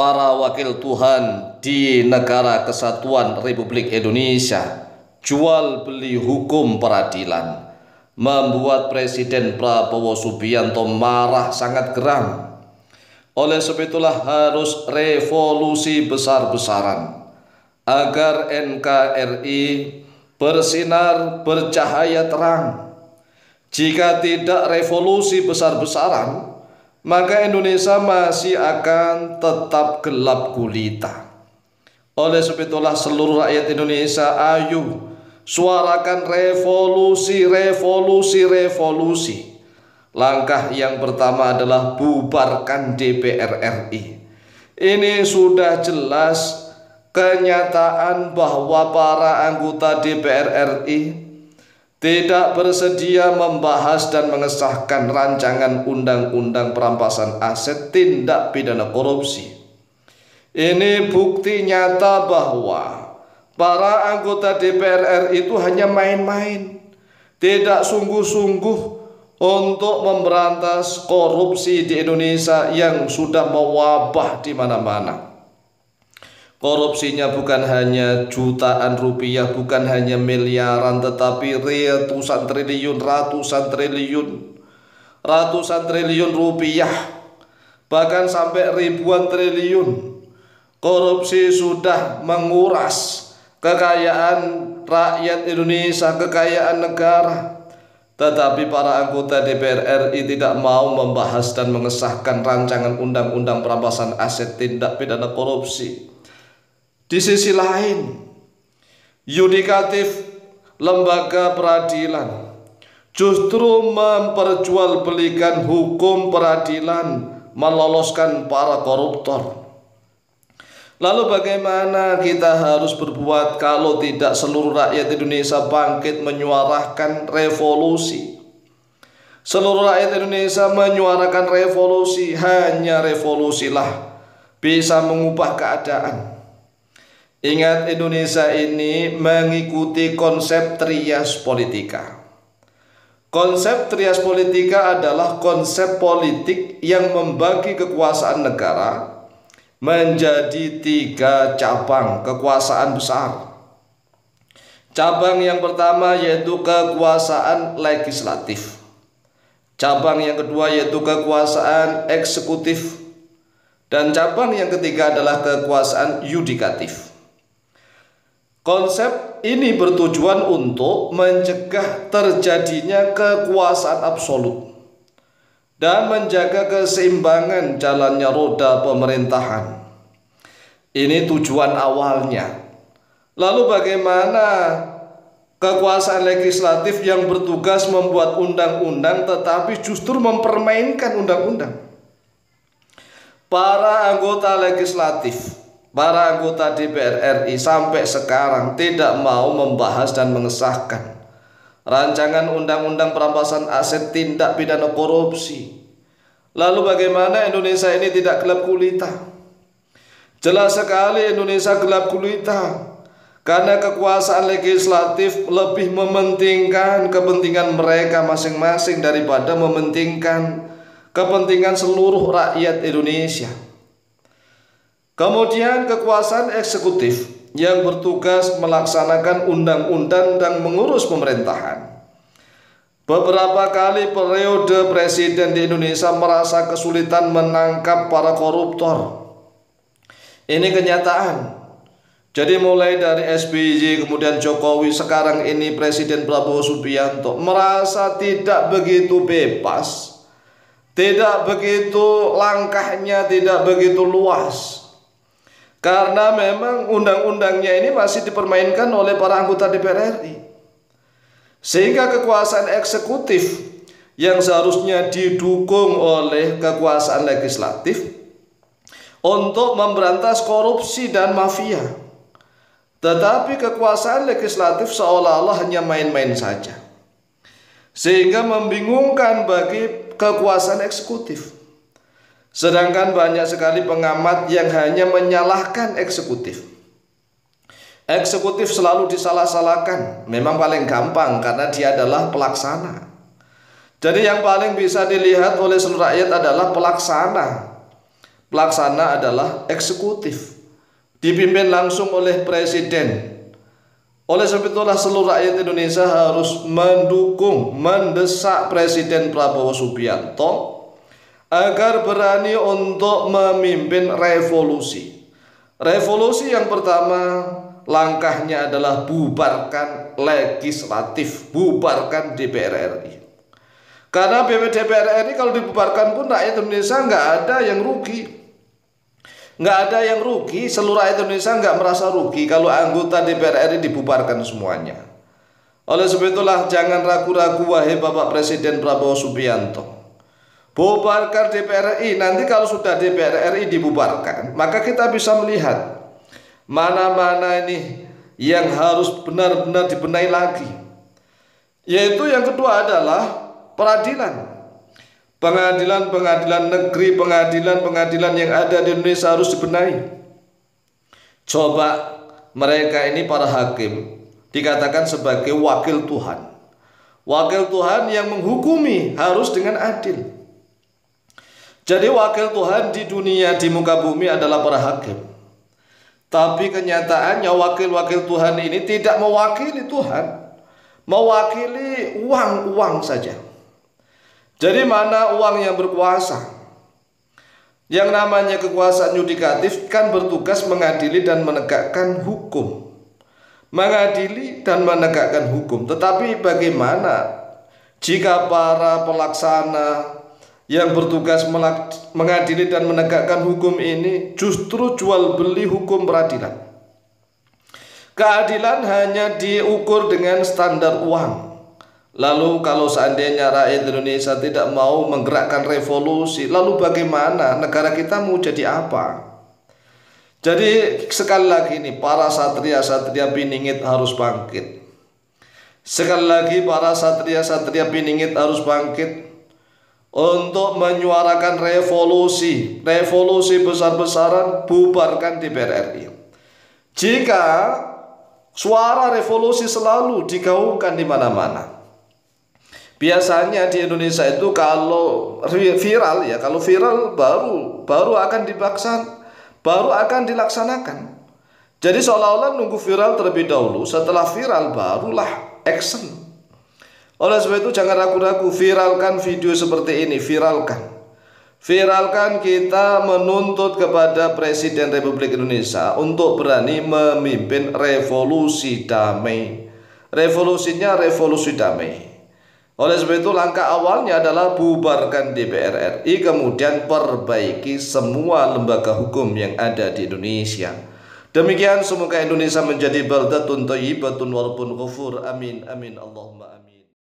para wakil Tuhan di Negara Kesatuan Republik Indonesia, jual beli hukum peradilan, membuat Presiden Prabowo Subianto marah sangat geram. Oleh sebab itulah harus revolusi besar-besaran agar NKRI bersinar bercahaya terang. Jika tidak revolusi besar-besaran, maka Indonesia masih akan tetap gelap gulita. Oleh sebab itulah seluruh rakyat Indonesia, ayo suarakan revolusi, revolusi, revolusi. Langkah yang pertama adalah bubarkan DPR RI. Ini sudah jelas kenyataan bahwa para anggota DPR RI tidak bersedia membahas dan mengesahkan rancangan undang-undang perampasan aset tindak pidana korupsi. Ini bukti nyata bahwa para anggota DPR RI itu hanya main-main, tidak sungguh-sungguh untuk memberantas korupsi di Indonesia yang sudah mewabah di mana-mana. Korupsinya bukan hanya jutaan rupiah, bukan hanya miliaran, tetapi ratusan triliun rupiah, bahkan sampai ribuan triliun. Korupsi sudah menguras kekayaan rakyat Indonesia, kekayaan negara. Tetapi para anggota DPR RI tidak mau membahas dan mengesahkan rancangan undang-undang perampasan aset tindak pidana korupsi. Di sisi lain, yudikatif lembaga peradilan justru memperjualbelikan hukum peradilan, meloloskan para koruptor. Lalu bagaimana kita harus berbuat kalau tidak seluruh rakyat Indonesia bangkit menyuarakan revolusi? Seluruh rakyat Indonesia menyuarakan revolusi, hanya revolusilah bisa mengubah keadaan. Ingat, Indonesia ini mengikuti konsep trias politika. Konsep trias politika adalah konsep politik yang membagi kekuasaan negara menjadi 3 cabang kekuasaan besar. Cabang yang pertama yaitu kekuasaan legislatif. Cabang yang kedua yaitu kekuasaan eksekutif. Dan cabang yang ketiga adalah kekuasaan yudikatif. Konsep ini bertujuan untuk mencegah terjadinya kekuasaan absolut dan menjaga keseimbangan jalannya roda pemerintahan. Ini tujuan awalnya. Lalu bagaimana kekuasaan legislatif yang bertugas membuat undang-undang tetapi justru mempermainkan undang-undang? Para anggota legislatif, para anggota DPR RI sampai sekarang tidak mau membahas dan mengesahkan rancangan undang-undang perampasan aset tindak pidana korupsi. Lalu bagaimana Indonesia ini tidak gelap gulita? Jelas sekali Indonesia gelap gulita karena kekuasaan legislatif lebih mementingkan kepentingan mereka masing-masing daripada mementingkan kepentingan seluruh rakyat Indonesia. Kemudian kekuasaan eksekutif yang bertugas melaksanakan undang-undang dan mengurus pemerintahan. Beberapa kali periode presiden di Indonesia merasa kesulitan menangkap para koruptor. Ini kenyataan. Jadi mulai dari SBY kemudian Jokowi, sekarang ini Presiden Prabowo Subianto merasa tidak begitu bebas, tidak begitu langkahnya, tidak begitu luas. Karena memang undang-undangnya ini masih dipermainkan oleh para anggota DPR RI. Sehingga kekuasaan eksekutif yang seharusnya didukung oleh kekuasaan legislatif untuk memberantas korupsi dan mafia. Tetapi kekuasaan legislatif seolah-olah hanya main-main saja. Sehingga membingungkan bagi kekuasaan eksekutif. Sedangkan banyak sekali pengamat yang hanya menyalahkan eksekutif. Eksekutif selalu disalah-salahkan. Memang paling gampang karena dia adalah pelaksana. Jadi yang paling bisa dilihat oleh seluruh rakyat adalah pelaksana. pelaksana adalah eksekutif, dipimpin langsung oleh presiden. Oleh sebab itulah seluruh rakyat Indonesia harus mendukung, mendesak Presiden Prabowo Subianto agar berani untuk memimpin revolusi. Revolusi yang pertama, langkahnya adalah bubarkan legislatif, bubarkan DPR RI. Karena DPR RI kalau dibubarkan pun rakyat Indonesia nggak ada yang rugi. Nggak ada yang rugi, seluruh rakyat Indonesia nggak merasa rugi kalau anggota DPR RI dibubarkan semuanya. Oleh sebab itulah jangan ragu-ragu wahai Bapak Presiden Prabowo Subianto. Bubarkan DPR RI, nanti kalau sudah DPR RI dibubarkan, maka kita bisa melihat mana-mana ini yang harus benar-benar dibenahi lagi. Yaitu yang kedua adalah peradilan. Pengadilan-pengadilan negeri, pengadilan-pengadilan yang ada di Indonesia harus dibenahi. Coba mereka ini para hakim dikatakan sebagai wakil Tuhan. Wakil Tuhan yang menghukumi harus dengan adil. Jadi wakil Tuhan di dunia, di muka bumi adalah para hakim. Tapi kenyataannya wakil-wakil Tuhan ini tidak mewakili Tuhan, mewakili uang-uang saja. Jadi mana uang yang berkuasa? Yang namanya kekuasaan yudikatif kan bertugas mengadili dan menegakkan hukum. Mengadili dan menegakkan hukum. Tetapi bagaimana jika para pelaksana yang bertugas mengadili dan menegakkan hukum ini justru jual beli hukum peradilan? Keadilan hanya diukur dengan standar uang. Lalu kalau seandainya rakyat Indonesia tidak mau menggerakkan revolusi, lalu bagaimana negara kita mau jadi apa? Jadi sekali lagi ini para satria-satria Piningit harus bangkit. Sekali lagi para satria-satria Piningit harus bangkit untuk menyuarakan revolusi, revolusi besar-besaran, bubarkan DPR RI. Jika suara revolusi selalu digaungkan di mana-mana. Biasanya di Indonesia itu kalau viral ya, kalau viral baru akan dilaksanakan. Jadi seolah-olah nunggu viral terlebih dahulu, setelah viral barulah action. Oleh sebab itu jangan ragu-ragu, viralkan video seperti ini, viralkan. Viralkan, kita menuntut kepada Presiden Republik Indonesia untuk berani memimpin revolusi damai. Revolusinya revolusi damai. Oleh sebab itu langkah awalnya adalah bubarkan DPR RI, kemudian perbaiki semua lembaga hukum yang ada di Indonesia. Demikian, semoga Indonesia menjadi baldatun thayyibatun walaupun ghafur. Amin amin Allahumma amin.